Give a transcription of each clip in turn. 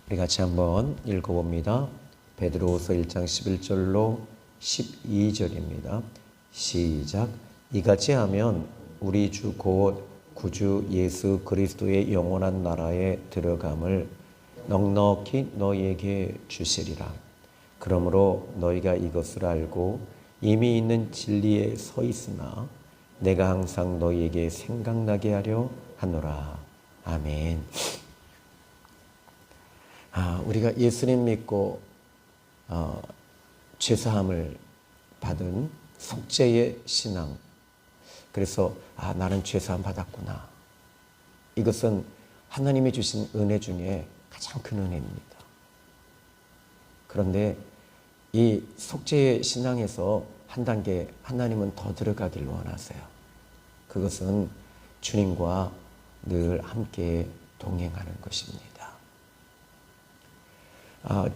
우리 같이 한번 읽어봅니다. 베드로후서 1장 11절로 12절입니다. 시작. 이같이 하면 우리 주 곧 구주 예수 그리스도의 영원한 나라에 들어감을 넉넉히 너희에게 주시리라. 그러므로 너희가 이것을 알고 이미 있는 진리에 서 있으나 내가 항상 너희에게 생각나게 하려 하노라. 아멘. 우리가 예수님 믿고 죄사함을 받은 속죄의 신앙. 그래서 나는 죄사함 받았구나. 이것은 하나님이 주신 은혜 중에 가장 큰 은혜입니다. 그런데 이 속죄의 신앙에서 한 단계 하나님은 더 들어가길 원하세요. 그것은 주님과 늘 함께 동행하는 것입니다.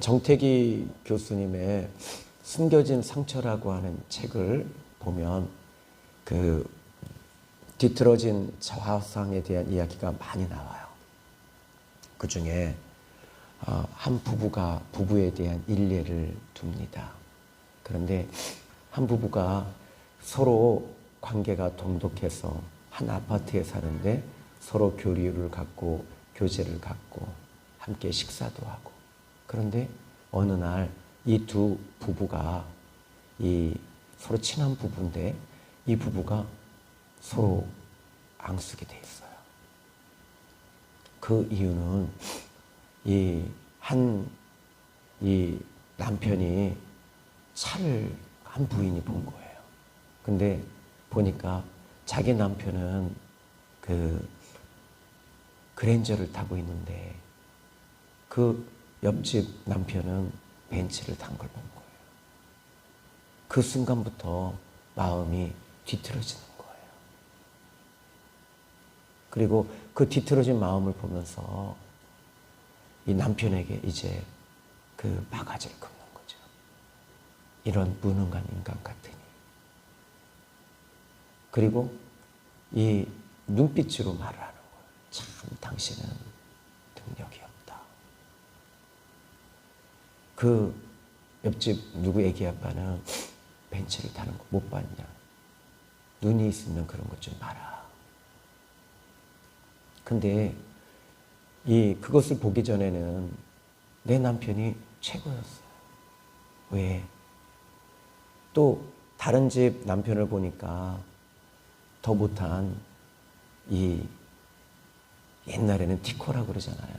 정태기 교수님의 숨겨진 상처라고 하는 책을 보면 그 뒤틀어진 자화상에 대한 이야기가 많이 나와요. 그 중에 한 부부가 부부에 대한 일례를 둡니다. 그런데 한 부부가 서로 관계가 돈독해서 한 아파트에 사는데 서로 교류를 갖고 교제를 갖고 함께 식사도 하고. 그런데 어느 날 이 두 부부가 서로 친한 부부인데 이 부부가 서로 앙숙이 돼 있어요. 그 이유는 이 남편이 차를 한 부인이 본 거예요. 근데 보니까 자기 남편은 그 그랜저를 타고 있는데 그 옆집 남편은 벤츠를 탄 걸 본 거예요. 그 순간부터 마음이 뒤틀어지는 거예요. 그리고 그 뒤틀어진 마음을 보면서 이 남편에게 이제 그 바가지를 긁는 거죠. 이런 무능한 인간 같으니. 그리고 이 눈빛으로 말을 하는 거예요. 참 당신은 능력이 없다. 그 옆집 누구 애기 아빠는 벤츠를 타는 거 못 봤냐. 눈이 있으면 그런 것 좀 봐라. 근데 그것을 보기 전에는 내 남편이 최고였어요. 왜? 또 다른 집 남편을 보니까 더 못한 옛날에는 티코라고 그러잖아요.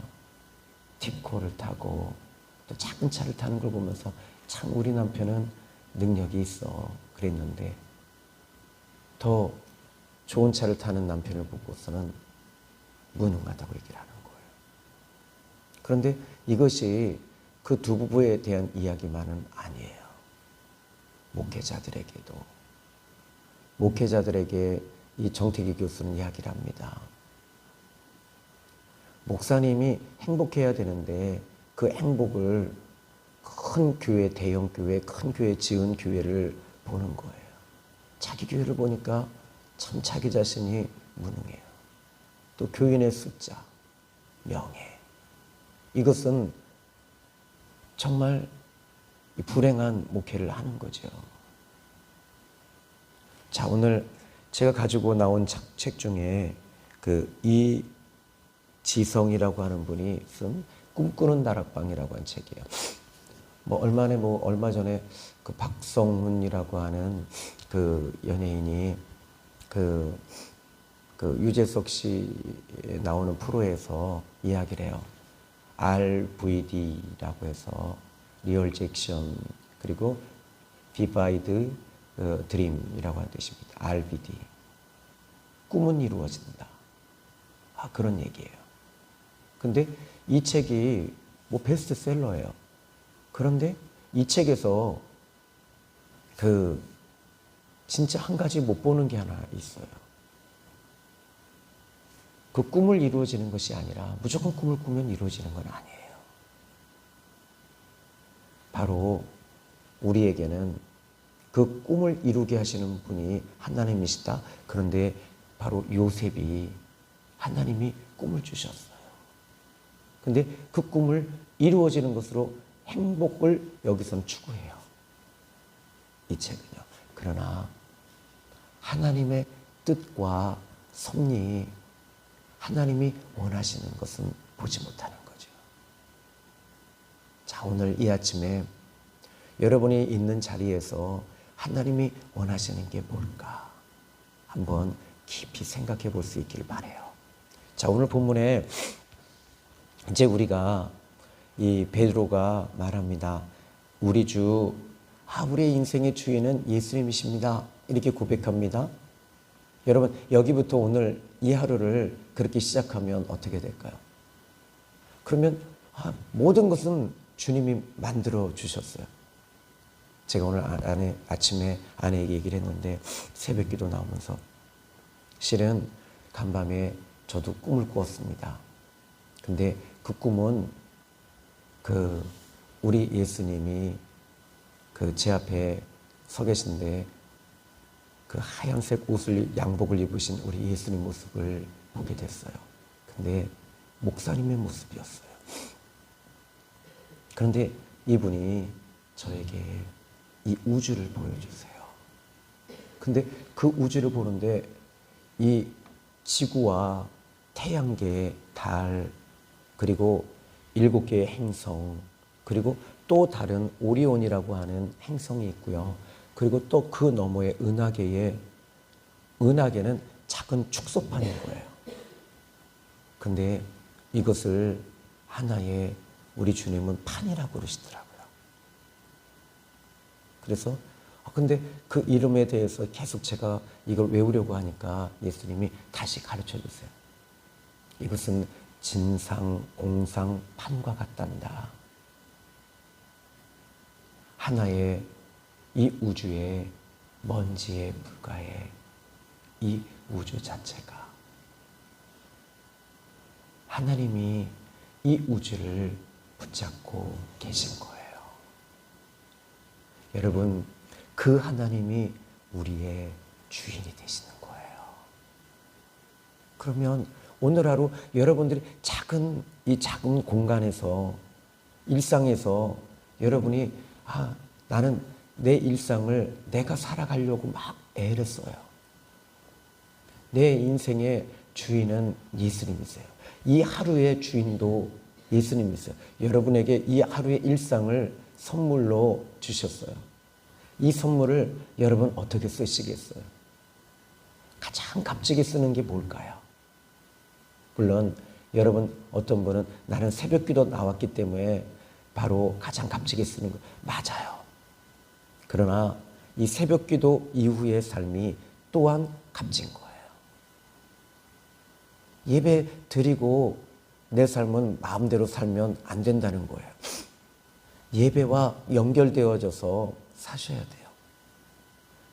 티코를 타고 또 작은 차를 타는 걸 보면서 참 우리 남편은 능력이 있어 그랬는데 더 좋은 차를 타는 남편을 보고서는 무능하다고 얘기를 하는 거예요. 그런데 이것이 그 두 부부에 대한 이야기만은 아니에요. 목회자들에게 이 정태기 교수는 이야기를 합니다. 목사님이 행복해야 되는데 그 행복을 큰 교회, 대형 교회, 큰 교회, 지은 교회를 보는 거예요. 자기 교회를 보니까 참 자기 자신이 무능해요. 또 교인의 숫자, 명예. 이것은 정말 불행한 목회를 하는 거죠. 자, 오늘 제가 가지고 나온 책 중에 이지성이라고 하는 분이 쓴 꿈꾸는 다락방이라고 한 책이에요. 얼마 전에 그 박성훈이라고 하는 그 연예인이 그 유재석 씨 나오는 프로에서 이야기를 해요. RVD라고 해서 리얼 잭션 그리고 비바이드 드림이라고 하는 뜻입니다. RVD. 꿈은 이루어진다. 그런 얘기예요. 근데 이 책이 베스트셀러예요. 그런데 이 책에서 진짜 한 가지 못 보는 게 하나 있어요. 그 꿈을 이루어지는 것이 아니라 무조건 꿈을 꾸면 이루어지는 건 아니에요. 바로 우리에게는 그 꿈을 이루게 하시는 분이 하나님이시다. 그런데 바로 요셉이 하나님이 꿈을 주셨어요. 근데 그 꿈을 이루어지는 것으로 행복을 여기서는 추구해요. 이 책은요. 그러나 하나님의 뜻과 섭리, 하나님이 원하시는 것은 보지 못하는 거죠. 자, 오늘 이 아침에 여러분이 있는 자리에서 하나님이 원하시는 게 뭘까? 한번 깊이 생각해 볼 수 있기를 바라요. 자, 오늘 본문에 이제 우리가 이 베드로가 말합니다. 우리 주, 우리의 인생의 주인은 예수님이십니다. 이렇게 고백합니다. 여러분, 여기부터 오늘 이 하루를 그렇게 시작하면 어떻게 될까요? 그러면 모든 것은 주님이 만들어 주셨어요. 제가 오늘 아침에 아내에게 얘기를 했는데 새벽 기도 나오면서 실은 간밤에 저도 꿈을 꾸었습니다. 근데 그 꿈은 우리 예수님이 제 앞에 서 계신데 그 하얀색 양복을 입으신 우리 예수님 모습을 보게 됐어요. 근데 목사님의 모습이었어요. 그런데 이분이 저에게 이 우주를 보여주세요. 근데 그 우주를 보는데 이 지구와 태양계, 달, 그리고 7개의 행성, 그리고 또 다른 오리온이라고 하는 행성이 있고요. 그리고 또 그 너머에 은하계는 작은 축소판인 거예요. 근데 이것을 하나의 우리 주님은 판이라고 그러시더라고요. 그래서 근데 그 이름에 대해서 계속 제가 이걸 외우려고 하니까 예수님이 다시 가르쳐 주세요. 이것은 진상, 공상, 판과 같단다. 하나의 이 우주의 먼지에 불과해. 이 우주 자체가 하나님이 이 우주를 붙잡고 계신 거예요. 여러분, 그 하나님이 우리의 주인이 되시는 거예요. 그러면 오늘 하루 여러분들이 이 작은 공간에서, 일상에서 여러분이 나는 내 일상을 내가 살아가려고 막 애를 써요. 내 인생의 주인은 예수님이세요. 이 하루의 주인도 예수님이세요. 여러분에게 이 하루의 일상을 선물로 주셨어요. 이 선물을 여러분 어떻게 쓰시겠어요? 가장 값지게 쓰는 게 뭘까요? 물론 여러분 어떤 분은 나는 새벽기도 나왔기 때문에 바로 가장 값지게 쓰는 거 맞아요. 그러나 이 새벽기도 이후의 삶이 또한 값진 거예요. 예배 드리고 내 삶은 마음대로 살면 안 된다는 거예요. 예배와 연결되어져서 사셔야 돼요.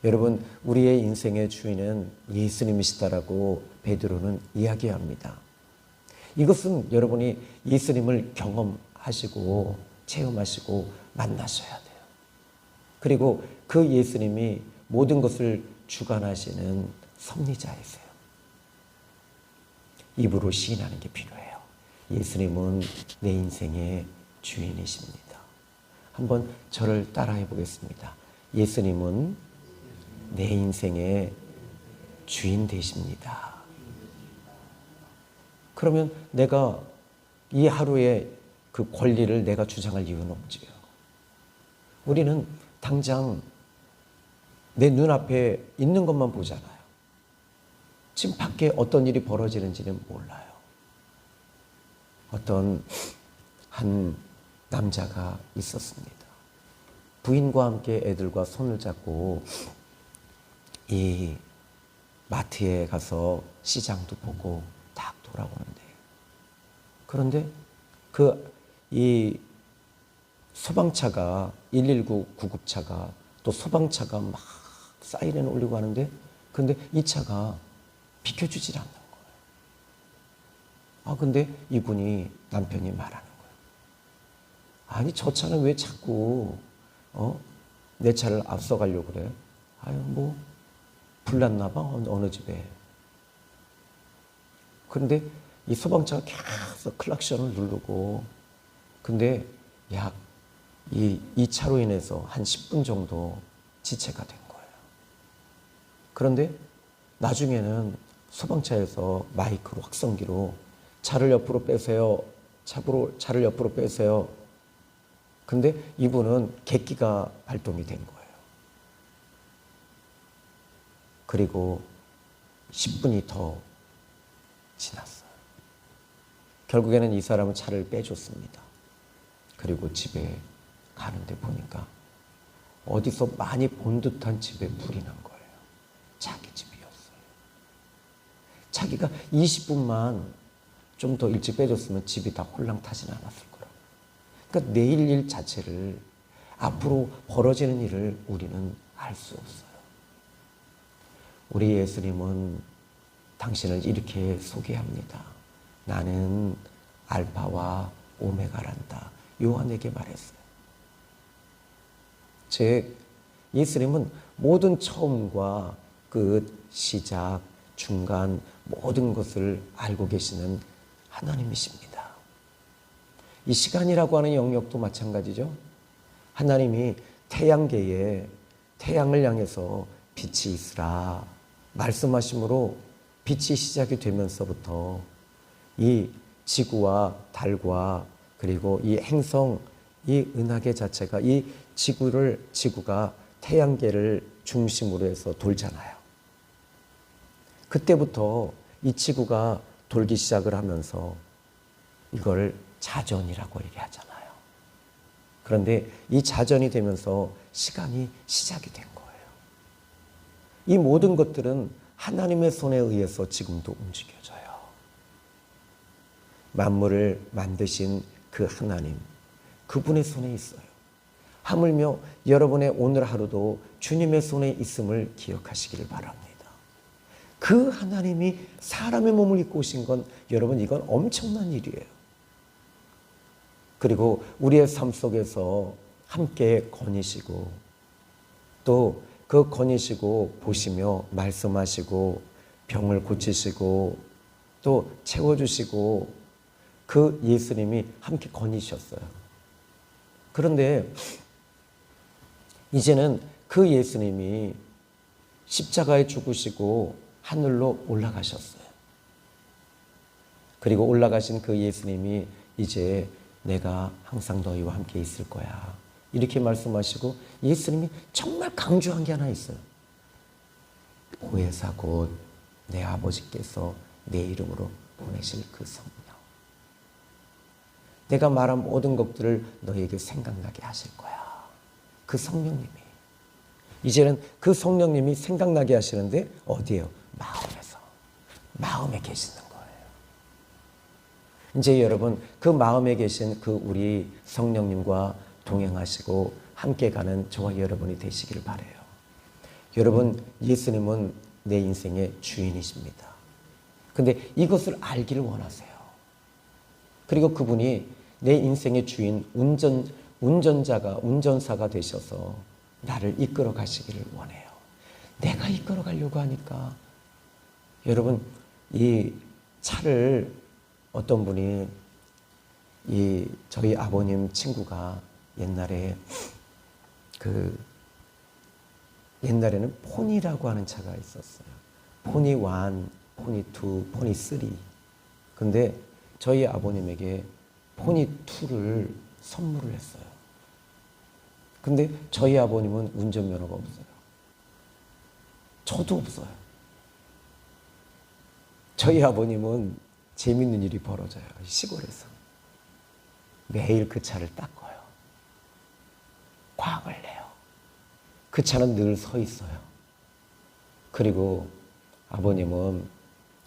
여러분, 우리의 인생의 주인은 예수님이시다라고 베드로는 이야기합니다. 이것은 여러분이 예수님을 경험하시고 체험하시고 만나셔야 돼요. 그리고 그 예수님이 모든 것을 주관하시는 섭리자이세요. 입으로 시인하는 게 필요해요. 예수님은 내 인생의 주인이십니다. 한번 저를 따라해 보겠습니다. 예수님은 내 인생의 주인 되십니다. 그러면 내가 이 하루의 그 권리를 내가 주장할 이유는 없지요. 우리는 당장 내 눈앞에 있는 것만 보잖아요. 지금 밖에 어떤 일이 벌어지는지는 몰라요. 어떤 한 남자가 있었습니다. 부인과 함께 애들과 손을 잡고 이 마트에 가서 시장도 보고 딱 돌아오는데, 그런데 이 소방차가 119 구급차가 또 소방차가 막 사이렌 울리고 하는데, 근데 이 차가 비켜주질 않는 거예요. 근데 이분이 남편이 말하는 거예요. 아니, 저 차는 왜 자꾸 내 차를 앞서가려고 그래? 불났나 봐, 어느 집에. 그런데 이 소방차가 계속 클락션을 누르고, 근데 약 이 차로 인해서 한 10분 정도 지체가 된 거예요. 그런데 나중에는 소방차에서 마이크로, 확성기로 차를 옆으로 빼세요. 차를 옆으로 빼세요. 근데 이분은 객기가 발동이 된 거예요. 그리고 10분이 더 지났어요. 결국에는 이 사람은 차를 빼줬습니다. 그리고 집에 가는데 보니까 어디서 많이 본 듯한 집에 불이 난 거예요. 자기 집이었어요. 자기가 20분만 좀 더 일찍 빼줬으면 집이 다 홀랑타진 않았을 거라고. 그러니까 내일 일 자체를, 앞으로 벌어지는 일을 우리는 알 수 없어요. 우리 예수님은 당신을 이렇게 소개합니다. 나는 알파와 오메가란다. 요한에게 말했어요. 즉, 예수님은 모든 처음과 끝, 시작, 중간 모든 것을 알고 계시는 하나님이십니다. 이 시간이라고 하는 영역도 마찬가지죠. 하나님이 태양계에 태양을 향해서 빛이 있으라 말씀하심으로 빛이 시작이 되면서부터 이 지구와 달과 그리고 이 행성, 이 은하계 자체가 이 지구가 태양계를 중심으로 해서 돌잖아요. 그때부터 이 지구가 돌기 시작을 하면서 이걸 자전이라고 얘기하잖아요. 그런데 이 자전이 되면서 시간이 시작이 된 거예요. 이 모든 것들은 하나님의 손에 의해서 지금도 움직여져요. 만물을 만드신 그 하나님, 그분의 손에 있어요. 하물며 여러분의 오늘 하루도 주님의 손에 있음을 기억하시기를 바랍니다. 그 하나님이 사람의 몸을 입고 오신 건 여러분 이건 엄청난 일이에요. 그리고 우리의 삶 속에서 함께 거니시고 또 그 거니시고 보시며 말씀하시고 병을 고치시고 또 채워주시고 그 예수님이 함께 거니셨어요. 그런데 이제는 그 예수님이 십자가에 죽으시고 하늘로 올라가셨어요. 그리고 올라가신 그 예수님이 이제 내가 항상 너희와 함께 있을 거야. 이렇게 말씀하시고 예수님이 정말 강조한 게 하나 있어요. 보혜사 곧 내 아버지께서 내 이름으로 보내실 그 성령. 내가 말한 모든 것들을 너희에게 생각나게 하실 거야. 그 성령님이. 이제는 그 성령님이 생각나게 하시는데 어디에요? 마음에서. 마음에 계시는 거예요. 이제 여러분 그 마음에 계신 그 우리 성령님과 동행하시고 함께 가는 저와 여러분이 되시기를 바라요. 여러분 예수님은 내 인생의 주인이십니다. 근데 이것을 알기를 원하세요. 그리고 그분이 내 인생의 주인, 운전사가 되셔서 나를 이끌어 가시기를 원해요. 내가 이끌어 가려고 하니까 여러분 이 차를 어떤 분이 저희 아버님 친구가 옛날에는 포니라고 하는 차가 있었어요. 포니 1, 포니 2, 포니 3. 근데 저희 아버님에게 포니 2를 선물을 했어요. 근데 저희 아버님은 운전면허가 없어요. 저도 없어요. 저희 아버님은 재밌는 일이 벌어져요. 시골에서. 매일 그 차를 닦아요. 광을 내요. 그 차는 늘 서 있어요. 그리고 아버님은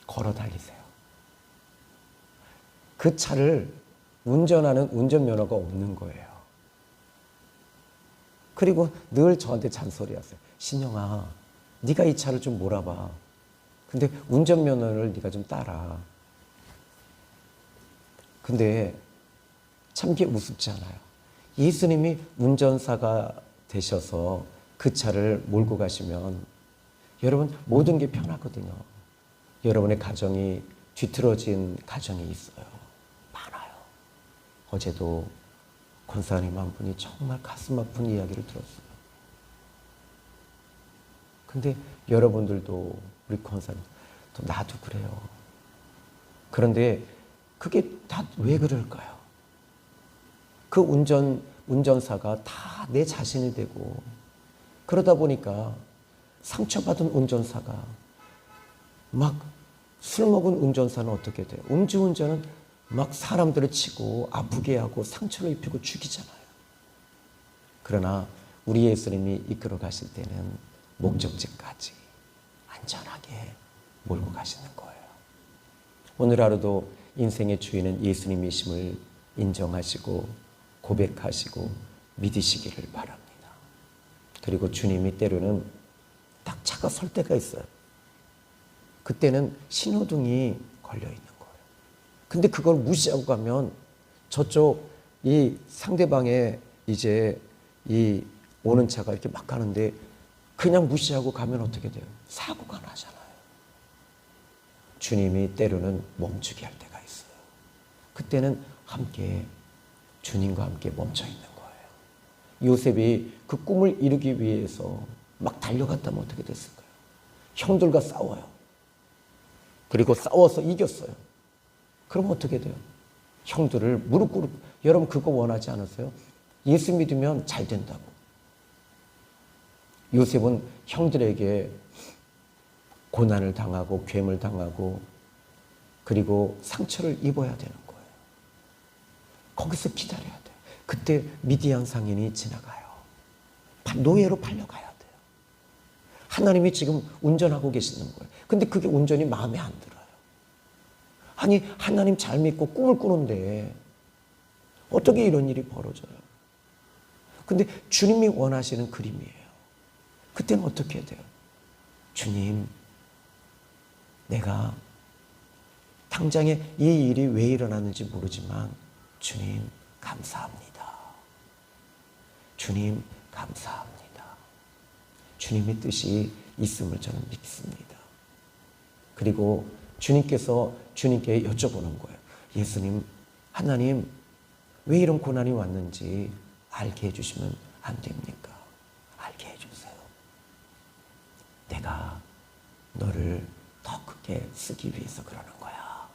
걸어 다니세요. 그 차를 운전하는 운전면허가 없는 거예요. 그리고 늘 저한테 잔소리하세요. 신영아, 네가 이 차를 좀 몰아봐. 근데 운전면허를 네가 좀 따라. 근데 참 이게 우습지 않아요. 예수님이 운전사가 되셔서 그 차를 몰고 가시면 여러분 모든 게 편하거든요. 여러분의 가정이 뒤틀어진 가정이 있어요. 많아요. 어제도 권사님 한 분이 정말 가슴 아픈 이야기를 들었어요. 근데 여러분들도 우리 권사님, 또 나도 그래요. 그런데 그게 다 왜 그럴까요? 그 운전사가 다 내 자신이 되고, 그러다 보니까 상처받은 운전사가 막 술 먹은 운전사는 어떻게 돼요? 음주운전은 막 사람들을 치고 아프게 하고 상처를 입히고 죽이잖아요. 그러나 우리 예수님이 이끌어 가실 때는 목적지까지 안전하게 몰고 가시는 거예요. 오늘 하루도 인생의 주인은 예수님이심을 인정하시고 고백하시고 믿으시기를 바랍니다. 그리고 주님이 때로는 딱 차가 설 때가 있어요. 그때는 신호등이 걸려 있는 거예요. 근데 그걸 무시하고 가면 저쪽 이 상대방의 이제 이 오는 차가 이렇게 막 가는데 그냥 무시하고 가면 어떻게 돼요? 사고가 나잖아요. 주님이 때로는 멈추게 할 때가 있어요. 그때는 함께 주님과 함께 멈춰 있는 거예요. 요셉이 그 꿈을 이루기 위해서 막 달려갔다면 어떻게 됐을까요? 형들과 싸워요. 그리고 싸워서 이겼어요. 그럼 어떻게 돼요? 형들을 무릎 꿇고, 여러분 그거 원하지 않으세요? 예수 믿으면 잘 된다고. 요셉은 형들에게 고난을 당하고 괴물 당하고 그리고 상처를 입어야 되는 거예요. 거기서 기다려야 돼요. 그때 미디안 상인이 지나가요. 노예로 팔려가야 돼요. 하나님이 지금 운전하고 계시는 거예요. 근데 그게 운전이 마음에 안 들어요. 아니 하나님 잘 믿고 꿈을 꾸는데 어떻게 이런 일이 벌어져요? 근데 주님이 원하시는 그림이에요. 그때는 어떻게 해야 돼요? 주님, 내가 당장에 이 일이 왜 일어났는지 모르지만 주님 감사합니다. 주님 감사합니다. 주님의 뜻이 있음을 저는 믿습니다. 그리고 주님께서 주님께 여쭤보는 거예요. 예수님, 하나님 왜 이런 고난이 왔는지 알게 해주시면 안 됩니까? 알게 해주세요. 내가 너를 더 크게 쓰기 위해서 그러는 거야.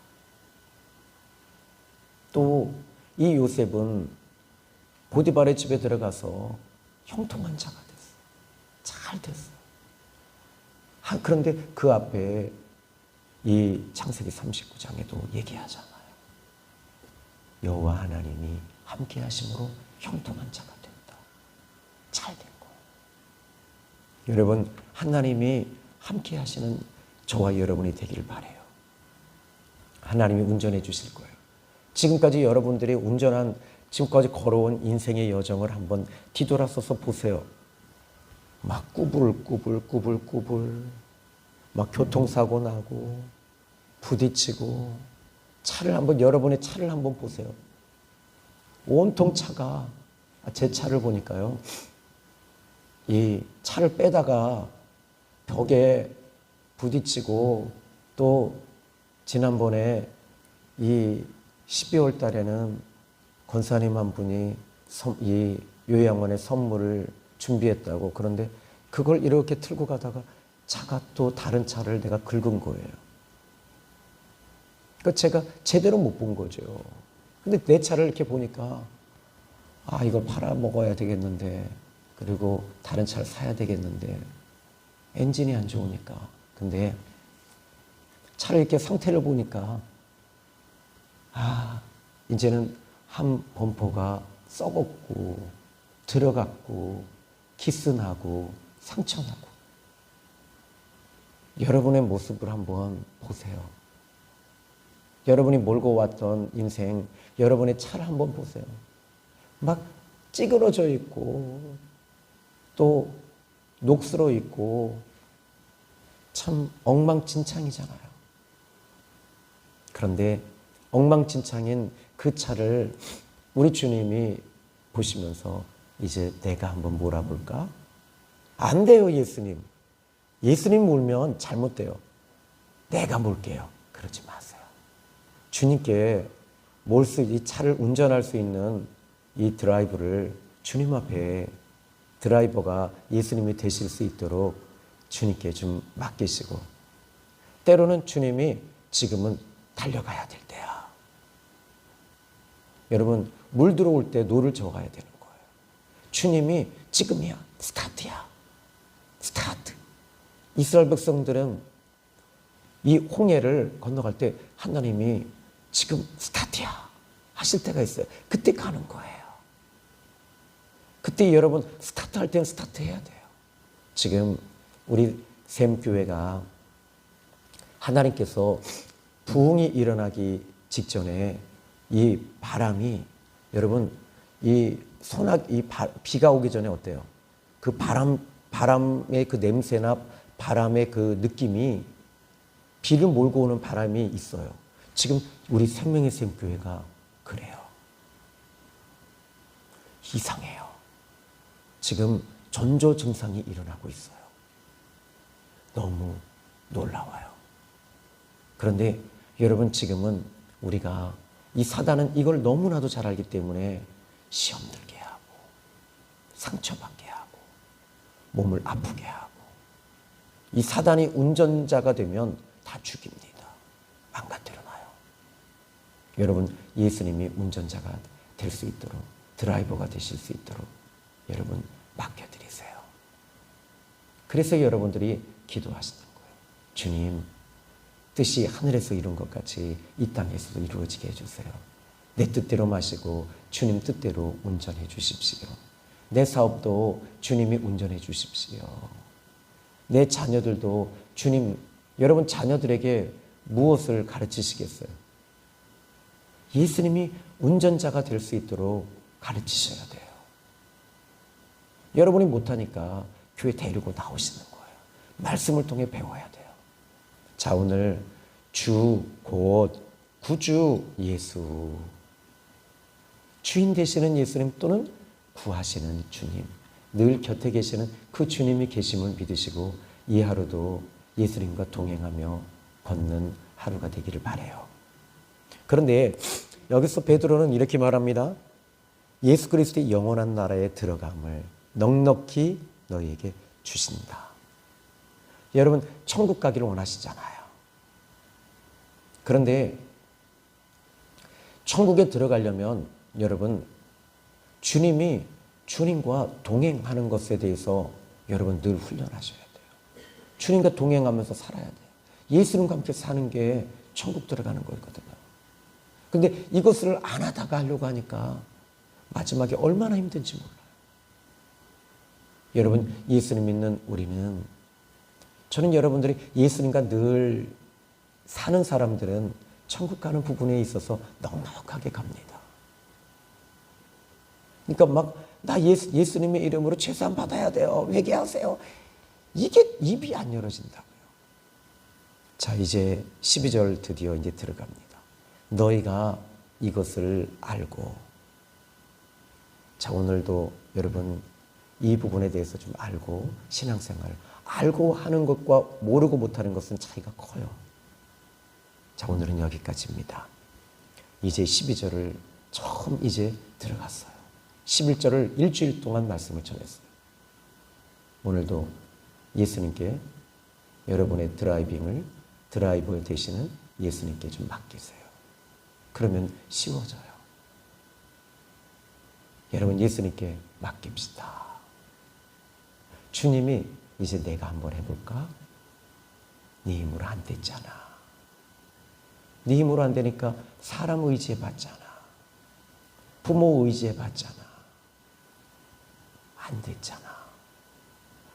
또 이 요셉은 보디발의 집에 들어가서 형통한 자가 됐어요. 잘 됐어요. 그런데 그 앞에 이 창세기 39장에도 얘기하잖아요. 여호와 하나님이 함께 하심으로 형통한 자가 된다. 잘 된 거예요. 여러분, 하나님이 함께 하시는 저와 여러분이 되기를 바라요. 하나님이 운전해 주실 거예요. 지금까지 여러분들이 운전한, 지금까지 걸어온 인생의 여정을 한번 뒤돌아서서 보세요. 막 꾸불꾸불 막 교통사고 나고 부딪히고 여러분의 차를 한번 보세요. 온통 차가, 제 차를 보니까요, 이 차를 빼다가 벽에 부딪히고, 또 지난번에 이 12월 달에는 권사님 한 분이 이 요양원에 선물을 준비했다고. 그런데 그걸 이렇게 틀고 가다가 차가 또 다른 차를 내가 긁은 거예요. 그러니까 제가 제대로 못 본 거죠. 근데 내 차를 이렇게 보니까 이걸 팔아 먹어야 되겠는데, 그리고 다른 차를 사야 되겠는데, 엔진이 안 좋으니까. 근데 차를 이렇게 상태를 보니까 이제는 한 범퍼가 썩었고 들어갔고 키스나고 상처나고. 여러분의 모습을 한번 보세요. 여러분이 몰고 왔던 인생, 여러분의 차를 한번 보세요. 막 찌그러져 있고 또 녹슬어 있고 참 엉망진창이잖아요. 그런데 엉망진창인 그 차를 우리 주님이 보시면서 이제 내가 한번 몰아볼까? 안 돼요, 예수님. 예수님 몰면 잘못돼요. 내가 몰게요. 그러지 마세요. 주님께 이 차를 운전할 수 있는 이 드라이브를 주님 앞에 드라이버가 예수님이 되실 수 있도록 주님께 좀 맡기시고, 때로는 주님이 지금은 달려가야 될 때야. 여러분, 물 들어올 때 노를 저어가야 되는 거예요. 주님이 지금이야. 스타트야. 스타트. 이스라엘 백성들은 이 홍해를 건너갈 때 하나님이 지금 스타트야 하실 때가 있어요. 그때 가는 거예요. 그때 여러분 스타트 할 때는 스타트 해야 돼요. 지금 우리 샘교회가 하나님께서 부흥이 일어나기 직전에 이 바람이, 여러분 비가 오기 전에 어때요? 그 바람의 그 냄새나 바람의 그 느낌이, 비를 몰고 오는 바람이 있어요. 지금 우리 생명의 샘교회가 그래요. 이상해요. 지금 전조 증상이 일어나고 있어요. 너무 놀라워요. 그런데 여러분, 지금은 우리가 이 사단은 이걸 너무나도 잘 알기 때문에 시험 들게 하고 상처받게 하고 몸을 아프게 하고, 이 사단이 운전자가 되면 다 죽입니다. 망가뜨려놔요. 여러분, 예수님이 운전자가 될 수 있도록, 드라이버가 되실 수 있도록 여러분 맡겨드리세요. 그래서 여러분들이 기도하시는 거예요. 주님, 뜻이 하늘에서 이룬 것 같이 이 땅에서도 이루어지게 해주세요. 내 뜻대로 마시고 주님 뜻대로 운전해 주십시오. 내 사업도 주님이 운전해 주십시오. 내 자녀들도 주님, 여러분 자녀들에게 무엇을 가르치시겠어요? 예수님이 운전자가 될 수 있도록 가르치셔야 돼요. 여러분이 못하니까 교회 데리고 나오시는 거예요. 말씀을 통해 배워야 돼요. 자, 오늘 주 곧 구주 예수, 주인 되시는 예수님 또는 구하시는 주님, 늘 곁에 계시는 그 주님이 계심을 믿으시고 이 하루도 예수님과 동행하며 걷는 하루가 되기를 바라요. 그런데 여기서 베드로는 이렇게 말합니다. 예수 그리스도의 영원한 나라에 들어감을 넉넉히 너희에게 주신다. 여러분, 천국 가기를 원하시잖아요. 그런데 천국에 들어가려면 여러분, 주님과 동행하는 것에 대해서 여러분 늘 훈련하셔야 돼요. 주님과 동행하면서 살아야 돼요. 예수님과 함께 사는 게 천국 들어가는 거거든요. 근데 이것을 안 하다가 하려고 하니까 마지막에 얼마나 힘든지 몰라요. 여러분, 예수님 믿는 우리는, 저는 여러분들이 예수님과 늘 사는 사람들은 천국 가는 부분에 있어서 넉넉하게 갑니다. 그러니까 나 예수님의 이름으로 죄사함 받아야 돼요. 회개하세요. 이게 입이 안 열어진다고요. 자, 이제 12절 드디어 이제 들어갑니다. 너희가 이것을 알고. 자, 오늘도 여러분 이 부분에 대해서 좀 알고, 신앙생활 알고 하는 것과 모르고 못하는 것은 차이가 커요. 자, 오늘은 여기까지입니다. 이제 12절을 처음 이제 들어갔어요. 11절을 일주일 동안 말씀을 전했어요. 오늘도 예수님께 여러분의 드라이버 되시는 예수님께 좀 맡기세요. 그러면 쉬워져요. 여러분, 예수님께 맡깁시다. 주님이 이제 내가 한번 해볼까? 네 힘으로 안 됐잖아. 네 힘으로 안 되니까 사람 의지해 봤잖아. 부모 의지해 봤잖아. 안 됐잖아.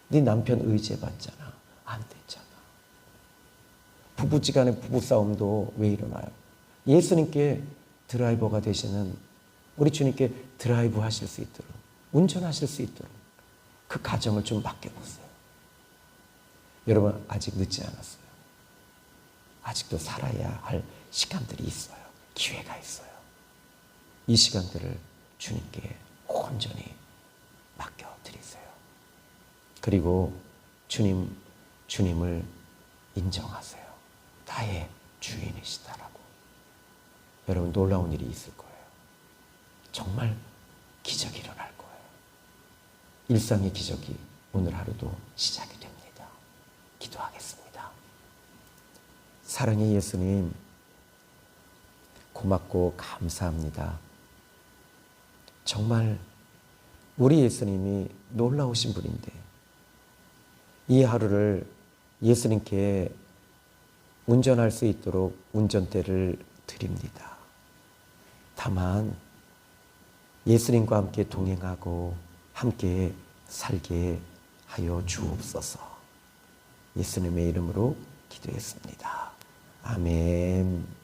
네 남편 의지해 봤잖아. 안 됐잖아. 부부지간의 부부싸움도 왜 일어나요? 예수님께 드라이버가 되시는 우리 주님께 드라이브 하실 수 있도록, 운전하실 수 있도록 그 가정을 좀 맡겨보세요. 여러분, 아직 늦지 않았어요. 아직도 살아야 할 시간들이 있어요. 기회가 있어요. 이 시간들을 주님께 온전히 맡겨드리세요. 그리고 주님을 인정하세요. 나의 주인이시다라고. 여러분 놀라운 일이 있을 거예요. 정말 기적이 일어날 거예요. 일상의 기적이 오늘 하루도 시작이 됩니다. 기도하겠습니다. 사랑의 예수님, 고맙고 감사합니다. 정말 우리 예수님이 놀라우신 분인데 이 하루를 예수님께 운전할 수 있도록 운전대를 드립니다. 다만 예수님과 함께 동행하고 함께 살게 하여 주옵소서. 예수님의 이름으로 기도했습니다. 아멘.